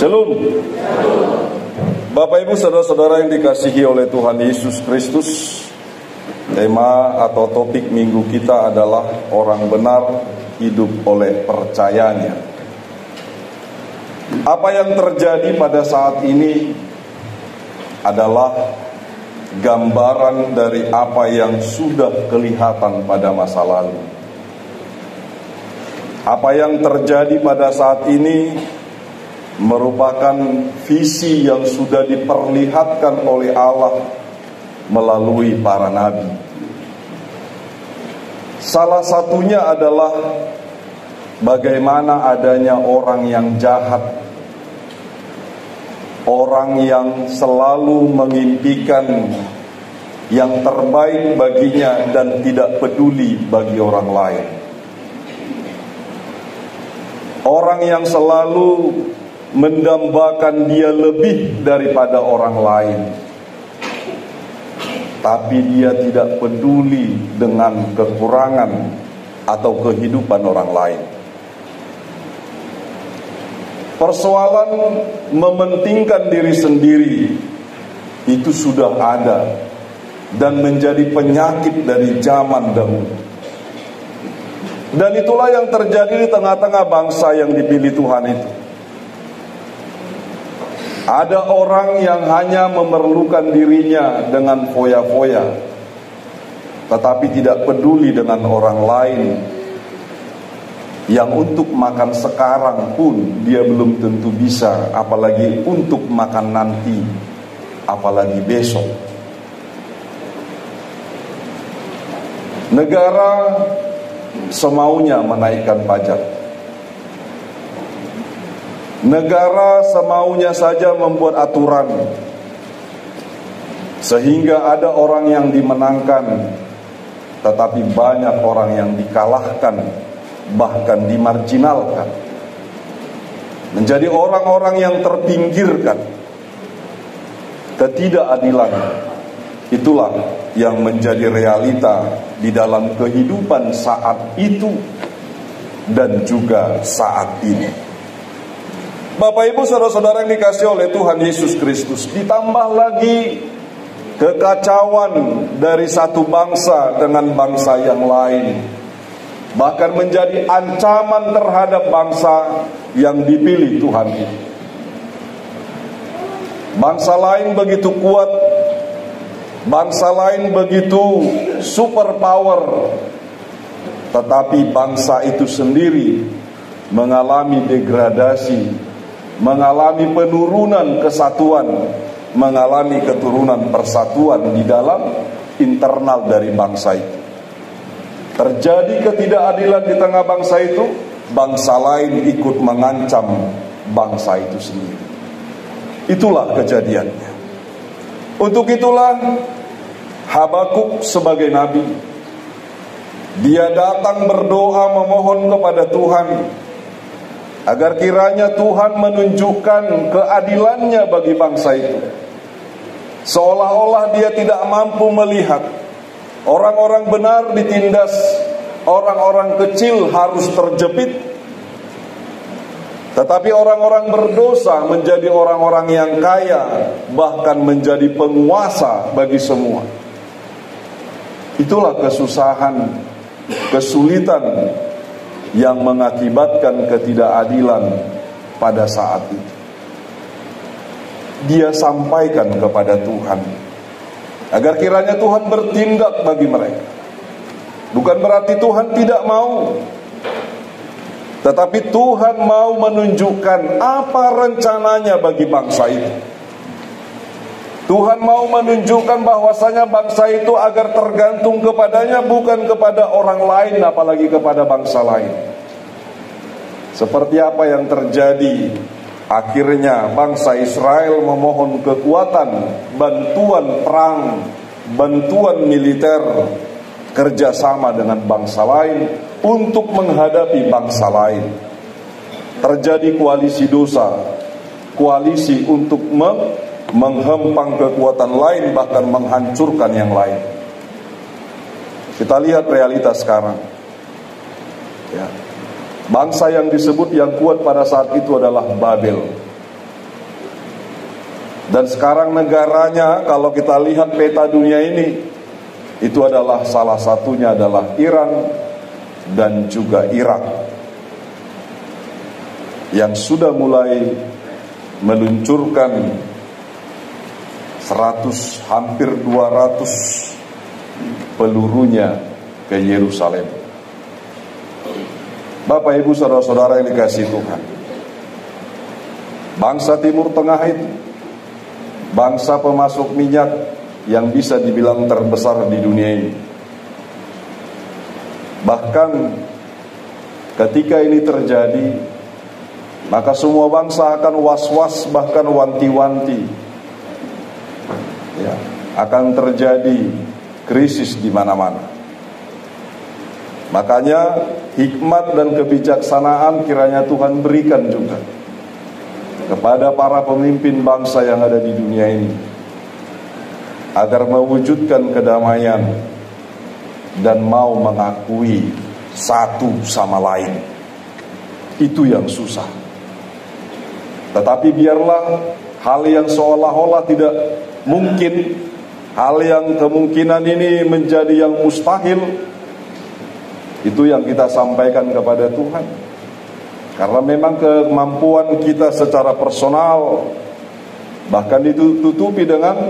Shalom. Bapak Ibu saudara-saudara yang dikasihi oleh Tuhan Yesus Kristus, tema atau topik minggu kita adalah orang benar hidup oleh percayanya. Apa yang terjadi pada saat ini adalah gambaran dari apa yang sudah kelihatan pada masa lalu. Apa yang terjadi pada saat ini merupakan visi yang sudah diperlihatkan oleh Allah melalui para nabi. Salah satunya adalah bagaimana adanya orang yang jahat, orang yang selalu mengimpikan yang terbaik baginya dan tidak peduli bagi orang lain. Orang yang selalu mendambakan dia lebih daripada orang lain, tapi dia tidak peduli dengan kekurangan atau kehidupan orang lain. Persoalan mementingkan diri sendiri itu sudah ada dan menjadi penyakit dari zaman dahulu. Dan itulah yang terjadi di tengah-tengah bangsa yang dipilih Tuhan itu. Ada orang yang hanya memerlukan dirinya dengan foya-foya, tetapi tidak peduli dengan orang lain. Yang untuk makan sekarang pun dia belum tentu bisa, apalagi untuk makan nanti, apalagi besok. Negara semaunya menaikkan pajak. Negara semaunya saja membuat aturan, sehingga ada orang yang dimenangkan, tetapi banyak orang yang dikalahkan, bahkan dimarginalkan, menjadi orang-orang yang terpinggirkan. Ketidakadilan itulah yang menjadi realita di dalam kehidupan saat itu dan juga saat ini. Bapak Ibu saudara-saudara yang dikasihi oleh Tuhan Yesus Kristus, ditambah lagi kekacauan dari satu bangsa dengan bangsa yang lain, bahkan menjadi ancaman terhadap bangsa yang dipilih Tuhan itu. Bangsa lain begitu kuat, bangsa lain begitu superpower, tetapi bangsa itu sendiri mengalami degradasi, mengalami penurunan kesatuan, mengalami keturunan persatuan di dalam internal dari bangsa itu. Terjadi ketidakadilan di tengah bangsa itu, bangsa lain ikut mengancam bangsa itu sendiri. Itulah kejadiannya. Untuk itulah Habakuk sebagai nabi, dia datang berdoa memohon kepada Tuhan agar kiranya Tuhan menunjukkan keadilannya bagi bangsa itu. Seolah-olah dia tidak mampu melihat orang-orang benar ditindas, orang-orang kecil harus terjepit, tetapi orang-orang berdosa menjadi orang-orang yang kaya, bahkan menjadi penguasa bagi semua. Itulah kesusahan, kesulitan yang mengakibatkan ketidakadilan pada saat itu. Dia sampaikan kepada Tuhan agar kiranya Tuhan bertindak bagi mereka. Bukan berarti Tuhan tidak mau, tetapi Tuhan mau menunjukkan apa rencananya bagi bangsa itu. Tuhan mau menunjukkan bahwasanya bangsa itu agar tergantung kepadanya, bukan kepada orang lain, apalagi kepada bangsa lain. Seperti apa yang terjadi, akhirnya bangsa Israel memohon kekuatan, bantuan perang, bantuan militer, kerjasama dengan bangsa lain untuk menghadapi bangsa lain. Terjadi koalisi dosa, koalisi untuk menghempang kekuatan lain, bahkan menghancurkan yang lain. Kita lihat realitas sekarang. Ya. Bangsa yang disebut yang kuat pada saat itu adalah Babel. Dan sekarang negaranya, kalau kita lihat peta dunia ini, itu adalah salah satunya adalah Iran dan juga Irak, yang sudah mulai meluncurkan 100, hampir 200 pelurunya ke Yerusalem. Bapak, Ibu, saudara-saudara yang dikasihi Tuhan, bangsa Timur Tengah itu bangsa pemasok minyak yang bisa dibilang terbesar di dunia ini. Bahkan ketika ini terjadi, maka semua bangsa akan was-was, bahkan wanti-wanti. Ya, akan terjadi krisis di mana-mana. Makanya hikmat dan kebijaksanaan kiranya Tuhan berikan juga kepada para pemimpin bangsa yang ada di dunia ini, agar mewujudkan kedamaian dan mau mengakui satu sama lain. Itu yang susah. Tetapi biarlah hal yang seolah-olah tidak mungkin, hal yang kemungkinan ini menjadi yang mustahil, itu yang kita sampaikan kepada Tuhan. Karena memang kemampuan kita secara personal bahkan ditutupi dengan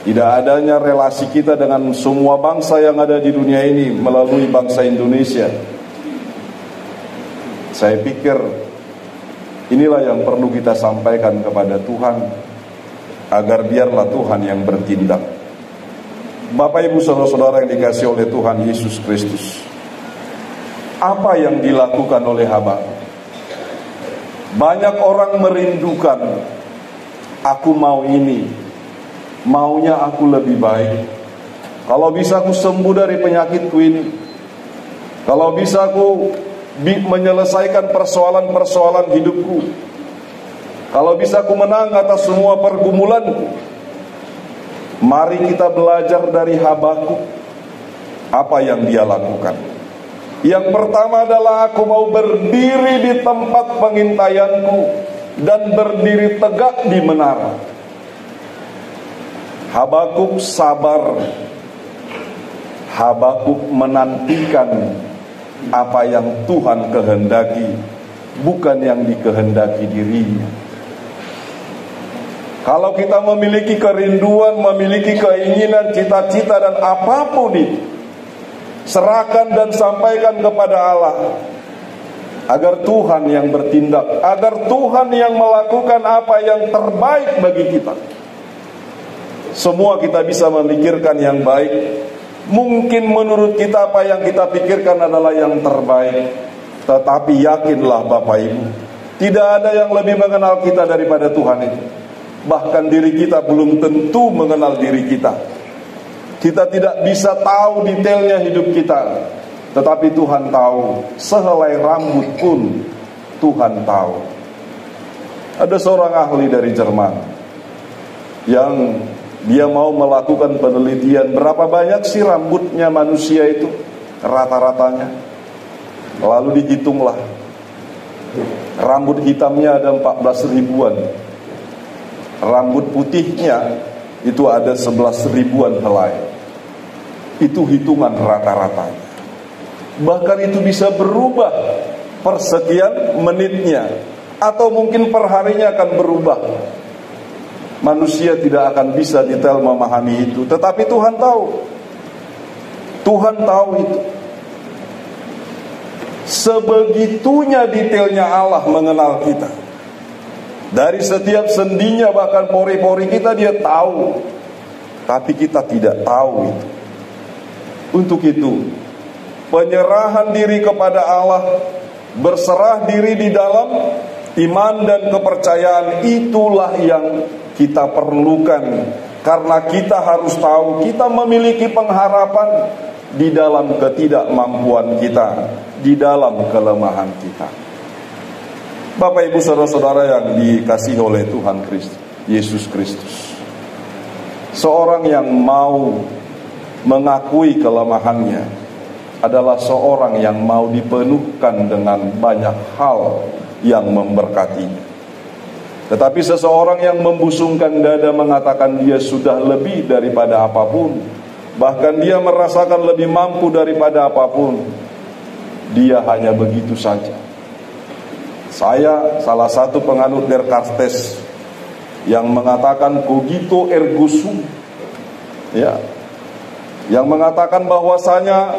tidak adanya relasi kita dengan semua bangsa yang ada di dunia ini melalui bangsa Indonesia. Saya pikir inilah yang perlu kita sampaikan kepada Tuhan, agar biarlah Tuhan yang bertindak. Bapak, Ibu, saudara-saudara yang dikasihi oleh Tuhan Yesus Kristus, apa yang dilakukan oleh hamba? Banyak orang merindukan, aku mau ini, maunya aku lebih baik. Kalau bisa aku sembuh dari penyakitku ini, kalau bisa aku menyelesaikan persoalan-persoalan hidupku, kalau bisa aku menang atas semua pergumulanku. Mari kita belajar dari Habakuk. Apa yang dia lakukan? Yang pertama adalah, aku mau berdiri di tempat pengintaianku dan berdiri tegak di menara. Habakuk sabar. Habakuk menantikan apa yang Tuhan kehendaki, bukan yang dikehendaki dirinya. Kalau kita memiliki kerinduan, memiliki keinginan, cita-cita dan apapun itu, serahkan dan sampaikan kepada Allah, agar Tuhan yang bertindak, agar Tuhan yang melakukan apa yang terbaik bagi kita. Semua kita bisa memikirkan yang baik. Mungkin menurut kita apa yang kita pikirkan adalah yang terbaik. Tetapi yakinlah Bapak Ibu, tidak ada yang lebih mengenal kita daripada Tuhan itu. Bahkan diri kita belum tentu mengenal diri kita. Kita tidak bisa tahu detailnya hidup kita, tetapi Tuhan tahu. Sehelai rambut pun Tuhan tahu. Ada seorang ahli dari Jerman yang dia mau melakukan penelitian berapa banyak sih rambutnya manusia itu, rata-ratanya. Lalu dihitunglah, rambut hitamnya ada 14 ribuan, rambut putihnya itu ada 11 ribuan helai. Itu hitungan rata-ratanya. Bahkan itu bisa berubah per sekian menitnya, atau mungkin per harinya akan berubah. Manusia tidak akan bisa detail memahami itu, tetapi Tuhan tahu. Tuhan tahu itu. Sebegitunya detailnya Allah mengenal kita. Dari setiap sendinya, bahkan pori-pori kita dia tahu. Tapi kita tidak tahu itu. Untuk itu, penyerahan diri kepada Allah, berserah diri di dalam iman dan kepercayaan, itulah yang kita perlukan. Karena kita harus tahu kita memiliki pengharapan di dalam ketidakmampuan kita, di dalam kelemahan kita. Bapak, Ibu, saudara-saudara yang dikasihi oleh Tuhan Yesus Kristus, seorang yang mau mengakui kelemahannya adalah seorang yang mau dipenuhkan dengan banyak hal yang memberkatinya. Tetapi seseorang yang membusungkan dada mengatakan dia sudah lebih daripada apapun, bahkan dia merasakan lebih mampu daripada apapun. Dia hanya begitu saja. Saya salah satu penganut Descartes yang mengatakan cogito ergo sum, ya, yang mengatakan bahwasanya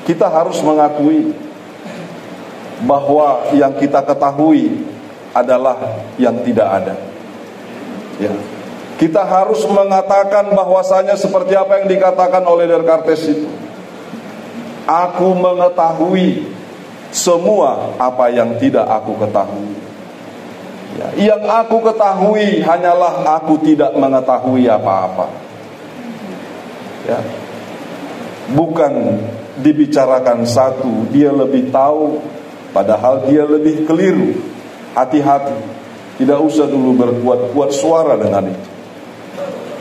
kita harus mengakui bahwa yang kita ketahui adalah yang tidak ada. Ya. Kita harus mengatakan bahwasanya seperti apa yang dikatakan oleh Descartes itu. Aku mengetahui semua apa yang tidak aku ketahui. Ya, yang aku ketahui hanyalah aku tidak mengetahui apa-apa. Ya. Bukan dibicarakan satu, dia lebih tahu, padahal dia lebih keliru. Hati-hati, tidak usah dulu berbuat suara dengan itu.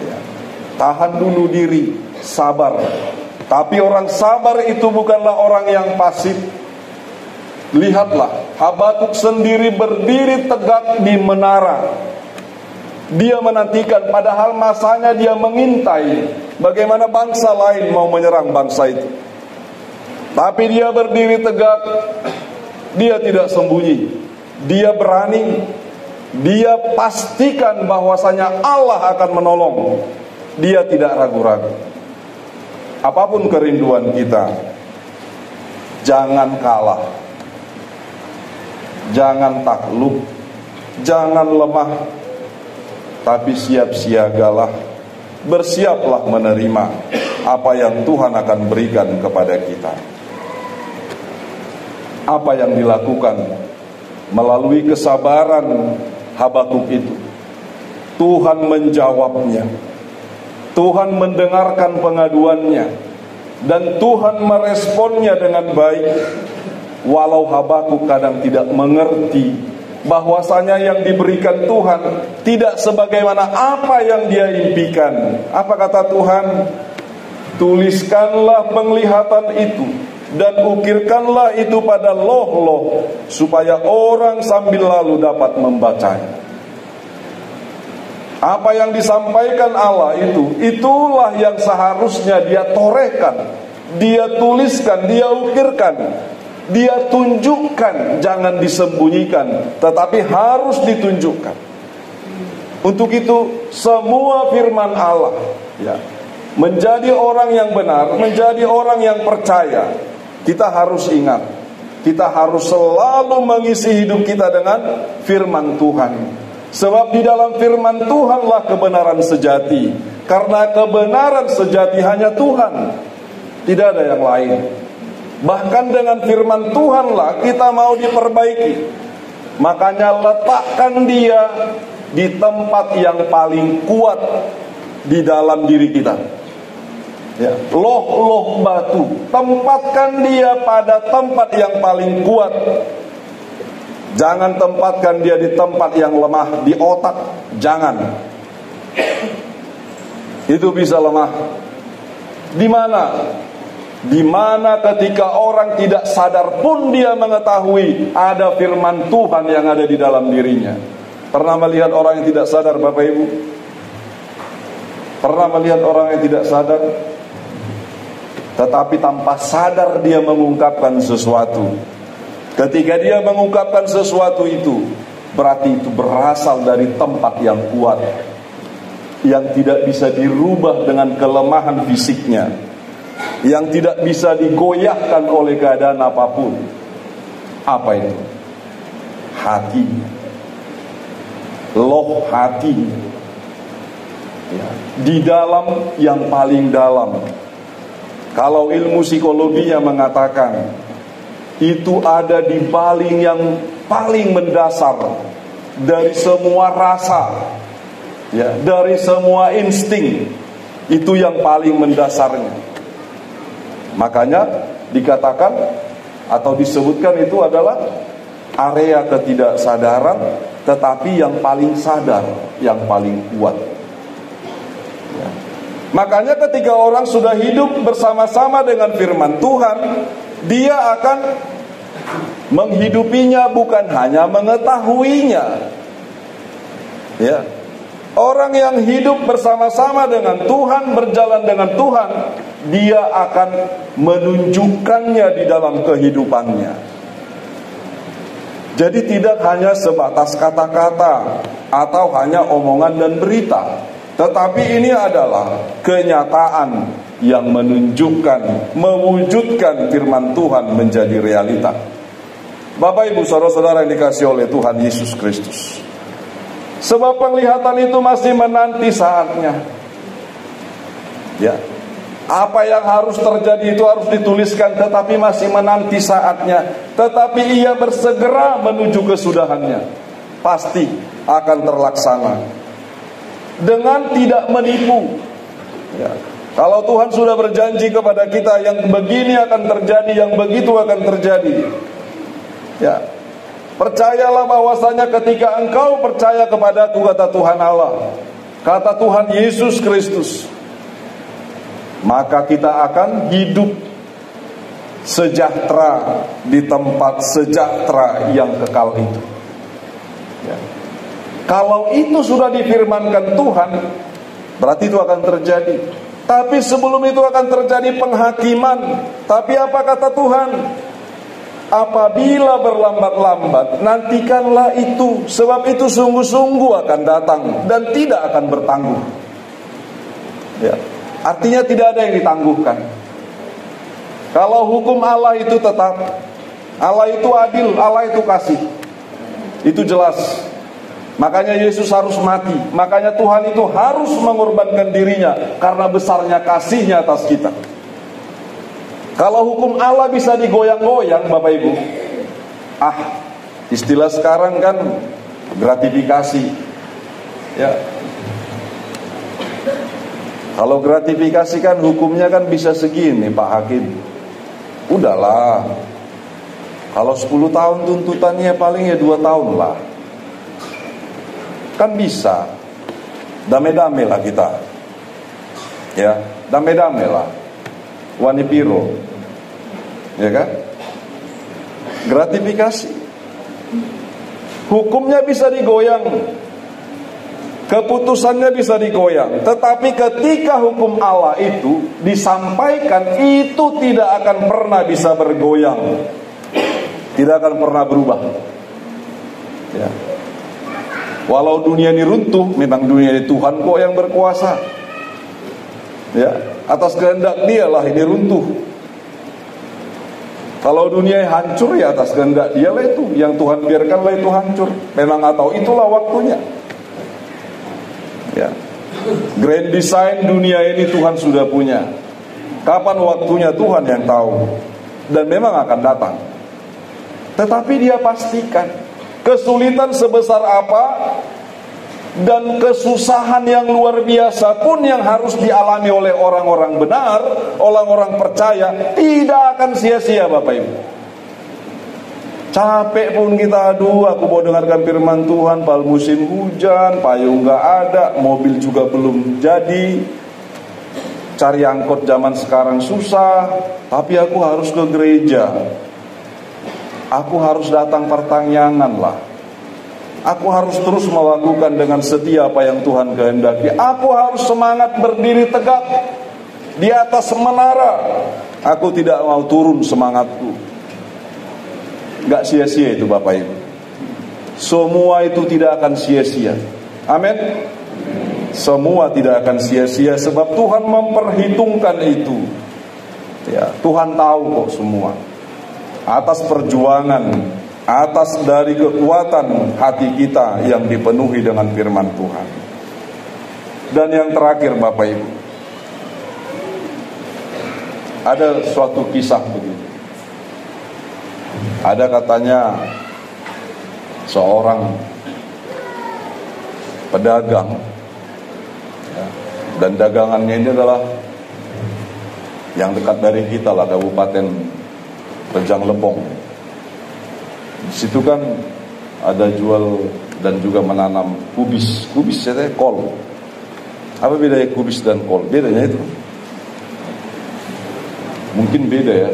Ya. Tahan dulu diri, sabar. Tapi orang sabar itu bukanlah orang yang pasif. Lihatlah, Habakuk sendiri berdiri tegak di menara. Dia menantikan, padahal masanya dia mengintai bagaimana bangsa lain mau menyerang bangsa itu. Tapi dia berdiri tegak, dia tidak sembunyi, dia berani, dia pastikan bahwasanya Allah akan menolong. Dia tidak ragu-ragu. Apapun kerinduan kita, jangan kalah, jangan takluk, jangan lemah, tapi siap siagalah, bersiaplah menerima apa yang Tuhan akan berikan kepada kita. Apa yang dilakukan melalui kesabaran Habakuk itu, Tuhan menjawabnya, Tuhan mendengarkan pengaduannya, dan Tuhan meresponnya dengan baik. Walau Habakuk kadang tidak mengerti bahwasanya yang diberikan Tuhan tidak sebagaimana apa yang dia impikan. Apa kata Tuhan? Tuliskanlah penglihatan itu dan ukirkanlah itu pada loh-loh, supaya orang sambil lalu dapat membacanya. Apa yang disampaikan Allah itu, itulah yang seharusnya dia torehkan, dia tuliskan, dia ukirkan, dia tunjukkan. Jangan disembunyikan, tetapi harus ditunjukkan. Untuk itu semua firman Allah, ya, menjadi orang yang benar, menjadi orang yang percaya, kita harus ingat, kita harus selalu mengisi hidup kita dengan firman Tuhan. Sebab di dalam firman Tuhanlah kebenaran sejati. Karena kebenaran sejati hanya Tuhan, tidak ada yang lain. Bahkan dengan firman Tuhanlah kita mau diperbaiki. Makanya letakkan dia di tempat yang paling kuat di dalam diri kita. Ya, loh-loh batu, tempatkan dia pada tempat yang paling kuat. Jangan tempatkan dia di tempat yang lemah, di otak. Jangan. Itu bisa lemah. Di mana? Di mana ketika orang tidak sadar pun dia mengetahui ada firman Tuhan yang ada di dalam dirinya. Pernah melihat orang yang tidak sadar, Bapak Ibu? Pernah melihat orang yang tidak sadar? Tetapi tanpa sadar dia mengungkapkan sesuatu. Ketika dia mengungkapkan sesuatu itu, berarti itu berasal dari tempat yang kuat, yang tidak bisa dirubah dengan kelemahan fisiknya, yang tidak bisa digoyahkan oleh keadaan apapun. Apa itu? Hatinya, loh hatinya, ya, di dalam yang paling dalam. Kalau ilmu psikologinya mengatakan itu ada di paling yang paling mendasar dari semua rasa, ya, dari semua insting, itu yang paling mendasarnya. Makanya dikatakan atau disebutkan itu adalah area ketidaksadaran, tetapi yang paling sadar, yang paling kuat. Ya. Makanya ketika orang sudah hidup bersama-sama dengan firman Tuhan, dia akan menghidupinya, bukan hanya mengetahuinya, Ya. Orang yang hidup bersama-sama dengan Tuhan, berjalan dengan Tuhan, dia akan menunjukkannya di dalam kehidupannya. Jadi tidak hanya sebatas kata-kata atau hanya omongan dan berita, tetapi ini adalah kenyataan yang menunjukkan, mewujudkan firman Tuhan menjadi realita. Bapak Ibu saudara-saudara yang dikasihi oleh Tuhan Yesus Kristus, sebab penglihatan itu masih menanti saatnya. Ya, apa yang harus terjadi itu harus dituliskan, tetapi masih menanti saatnya. Tetapi ia bersegera menuju kesudahannya. Pasti akan terlaksana dengan tidak menipu. Ya. Kalau Tuhan sudah berjanji kepada kita yang begini akan terjadi, yang begitu akan terjadi. Ya. Percayalah bahwasanya ketika engkau percaya kepadaku, kata Tuhan Allah, kata Tuhan Yesus Kristus, maka kita akan hidup sejahtera di tempat sejahtera yang kekal itu. Ya. Kalau itu sudah difirmankan Tuhan, berarti itu akan terjadi. Tapi sebelum itu akan terjadi penghakiman. Tapi apa kata Tuhan? Apabila berlambat-lambat, nantikanlah itu, sebab itu sungguh-sungguh akan datang dan tidak akan bertangguh. Ya. Artinya tidak ada yang ditangguhkan. Kalau hukum Allah itu tetap, Allah itu adil, Allah itu kasih, itu jelas. Makanya Yesus harus mati. Makanya Tuhan itu harus mengorbankan dirinya karena besarnya kasihnya atas kita. Kalau hukum Allah bisa digoyang-goyang, Bapak Ibu, istilah sekarang kan gratifikasi. Ya. Kalau gratifikasi kan hukumnya kan bisa segini, Pak Hakim. Udahlah. Kalau 10 tahun tuntutannya paling ya 2 tahun lah. Kan bisa. Damai-damai lah kita. Ya, damai-damai lah. Wani piro, ya kan? Gratifikasi. Hukumnya bisa digoyang, keputusannya bisa digoyang. Tetapi ketika hukum Allah itu disampaikan, itu tidak akan pernah bisa bergoyang, tidak akan pernah berubah. Ya. Walau dunia ini runtuh, memang dunia ini Tuhan kok yang berkuasa. Ya, atas kehendak Dialah ini runtuh. Kalau dunia hancur ya atas kehendak Dialah itu, yang Tuhan biarkanlah itu hancur. Memang atau itulah waktunya. Ya. Grand design dunia ini Tuhan sudah punya. Kapan waktunya Tuhan yang tahu. Dan memang akan datang. Tetapi Dia pastikan kesulitan sebesar apa dan kesusahan yang luar biasa pun yang harus dialami oleh orang-orang benar, orang-orang percaya, tidak akan sia-sia, Bapak Ibu. Capek pun kita, aku mau dengarkan firman Tuhan, padahal musim hujan, payung gak ada, mobil juga belum jadi, cari angkot zaman sekarang susah, tapi aku harus ke gereja, aku harus datang pertanyaan lah. Aku harus terus melakukan dengan setia apa yang Tuhan kehendaki. Aku harus semangat berdiri tegak di atas menara. Aku tidak mau turun semangatku. Gak sia-sia itu Bapak Ibu. Semua itu tidak akan sia-sia. Amin. Semua tidak akan sia-sia sebab Tuhan memperhitungkan itu. Ya, Tuhan tahu kok semua. Atas perjuangan, atas dari kekuatan hati kita yang dipenuhi dengan firman Tuhan. Dan yang terakhir Bapak Ibu, ada suatu kisah begini. Ada katanya seorang pedagang, ya, dan dagangannya ini adalah yang dekat dari kita lah, Kabupaten Rejang Lebong. Di situ kan ada jual dan juga menanam kubis. Kubis itu kol. Apa bedanya kubis dan kol? Bedanya itu mungkin beda ya.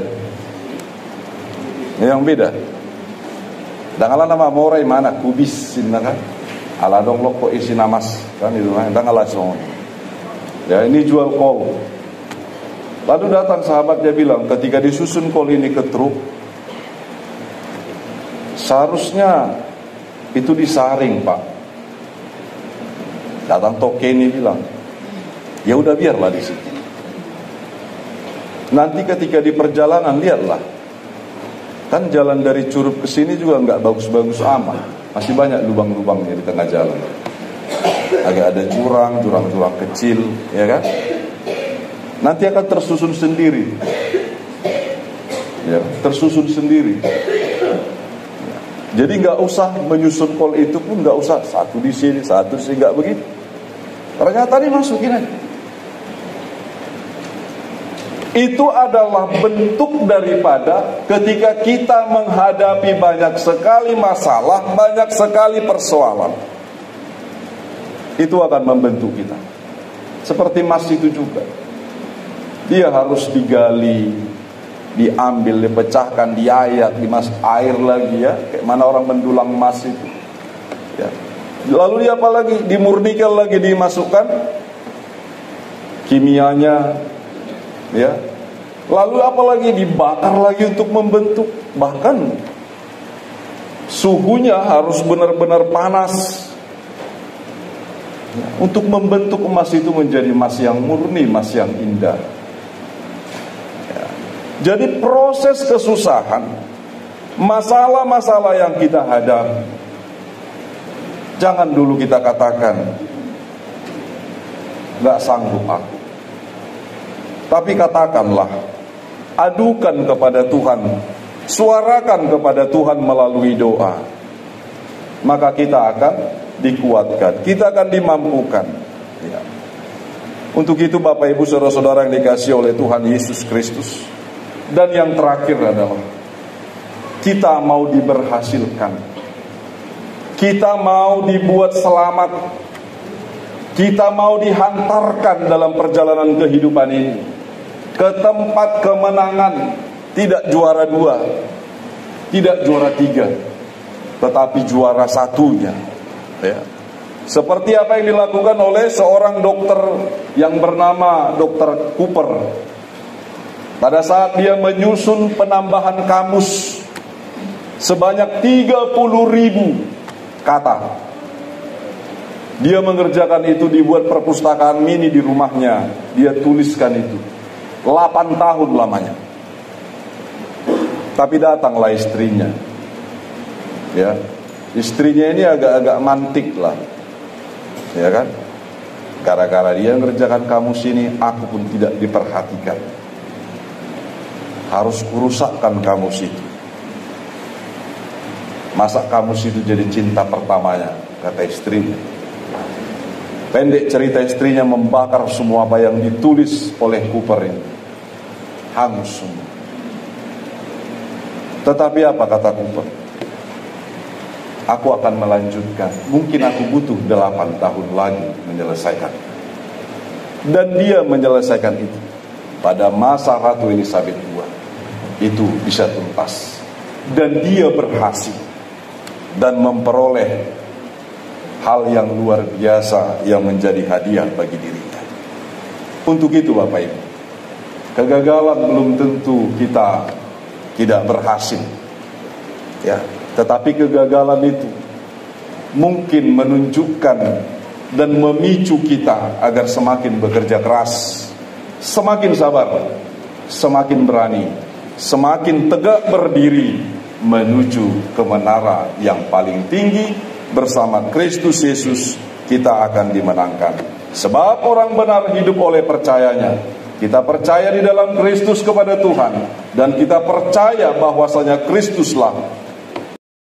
Yang beda. Dangalan nama morai mana kubis kan? Ala dong lo kok isi namas kan itu kan, entah langsung. Ya ini jual kol. Lalu datang sahabat, dia bilang ketika disusun kol ini ke truk, seharusnya itu disaring pak. Datang toke ini bilang, ya udah biarlah di situ. Nanti ketika di perjalanan lihatlah, kan jalan dari Curup ke sini juga nggak bagus-bagus amat, masih banyak lubang-lubangnya di tengah jalan. Agak ada jurang kecil, ya kan? Nanti akan tersusun sendiri, ya, tersusun sendiri. Jadi nggak usah menyusun kol itu pun nggak usah satu di sini, satu di sini, nggak begitu. Ternyata ini masukin aja. Itu adalah bentuk daripada ketika kita menghadapi banyak sekali masalah, banyak sekali persoalan, itu akan membentuk kita. Seperti emas itu juga, dia harus digali, diambil, dipecahkan, diayak, dimasuk air lagi ya, kayak mana orang mendulang emas itu ya. Lalu dia apa lagi? Dimurnikan lagi, dimasukkan kimianya ya. Lalu apa lagi? Dibakar lagi untuk membentuk. Bahkan suhunya harus benar-benar panas ya, untuk membentuk emas itu menjadi emas yang murni, emas yang indah. Jadi proses kesusahan, masalah-masalah yang kita hadapi, jangan dulu kita katakan gak sanggup aku. Tapi katakanlah, adukan kepada Tuhan, suarakan kepada Tuhan melalui doa. Maka kita akan dikuatkan, kita akan dimampukan ya. Untuk itu Bapak Ibu saudara-saudara yang dikasihi oleh Tuhan Yesus Kristus, dan yang terakhir adalah kita mau diberhasilkan, kita mau dibuat selamat, kita mau dihantarkan dalam perjalanan kehidupan ini ke tempat kemenangan. Tidak juara 2, tidak juara 3, tetapi juara 1-nya ya. Seperti apa yang dilakukan oleh seorang dokter yang bernama Dr. Cooper. Pada saat dia menyusun penambahan kamus sebanyak 30.000 kata, dia mengerjakan itu, dibuat perpustakaan mini di rumahnya. Dia tuliskan itu 8 tahun lamanya. Tapi datanglah istrinya ya. Istrinya ini agak-agak mantik lah ya kan. Gara-gara dia mengerjakan kamus ini, aku pun tidak diperhatikan. Harus kurusakkan kamus itu. Masa kamus itu jadi cinta pertamanya, kata istrinya. Pendek cerita, istrinya membakar semua apa yang ditulis oleh Cooper ini. Hangus semua. Tetapi apa kata Cooper? Aku akan melanjutkan. Mungkin aku butuh 8 tahun lagi menyelesaikan. Dan dia menyelesaikan itu. Pada masa Ratu Elizabeth II, itu bisa tuntas. Dan dia berhasil dan memperoleh hal yang luar biasa yang menjadi hadiah bagi dirinya. Untuk itu Bapak Ibu, kegagalan belum tentu kita tidak berhasil ya, tetapi kegagalan itu mungkin menunjukkan dan memicu kita agar semakin bekerja keras, semakin sabar, semakin berani, semakin tegak berdiri menuju ke menara yang paling tinggi. Bersama Kristus Yesus kita akan dimenangkan. Sebab orang benar hidup oleh percayanya. Kita percaya di dalam Kristus kepada Tuhan, dan kita percaya bahwasanya Kristuslah